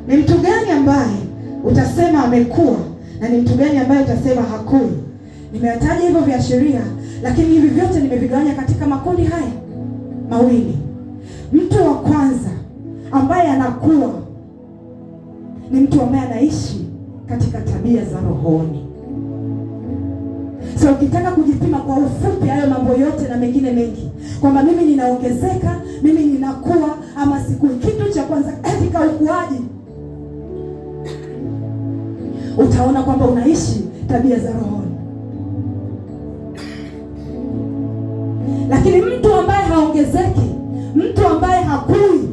Ni mtu gani ambaye utasema amekuwa na ni mtu gani ambaye utasema hakui? Nimeyataja hivyo viashiria, lakini hivi vyote nimevigawanya katika makundi haya mawili. Mtu wa kwanza ambaye anakuwa ni mtu ambaye anaishi katika tabia za rohoni. So ukitaka kujipima kwa ufupi hayo mambo yote na mengine mengi, kwamba mimi ninaongezeka, mimi ninakuwa ama sikui, kitu cha kwanza katika ukuaji utaona kwamba unaishi tabia za rohoni. Lakini mtu ambaye haongezeki, mtu ambaye hakui,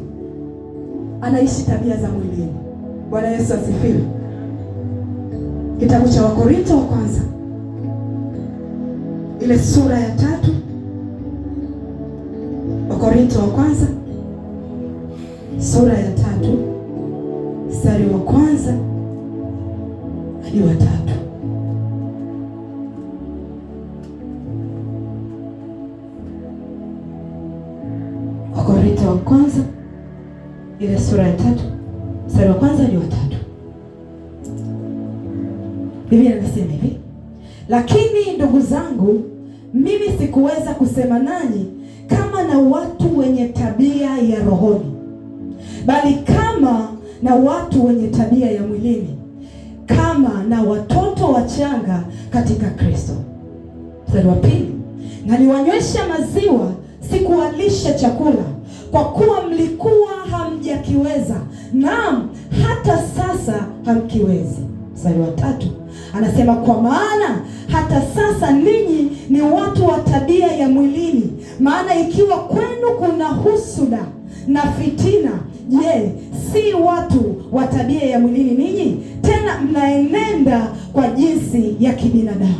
anaishi tabia za mwilini. Bwana Yesu asifiwe. Kitabu cha Wakorintho wa kwanza ile sura ya 3. Wakorintho wa kwanza sura ya 3 mstari wa kwanza hadi wa 3. Wakorintho wa kwanza ile sura ya 3 mstari wa kwanza hadi wa 3. Biblia inasema hivi: lakini ndugu zangu, mimi sikuweza kusema nanyi kama na watu wenye tabia ya rohoni, bali kama na watu wenye tabia ya mwilini, kama na watoto wachanga katika Kristo. Mstari wa 2, naliwanywesha maziwa, sikuwalisha chakula, kwa kuwa mlikuwa hamjakiweza, naam hata sasa hamkiwezi. Mstari wa 3 anasema, kwa maana hata sasa ninyi ni watu wa tabia ya mwilini. Maana ikiwa kwenu kuna husuda na fitina, je, si watu wa tabia ya mwilini ninyi? Tena mnaenenda kwa jinsi ya kibinadamu.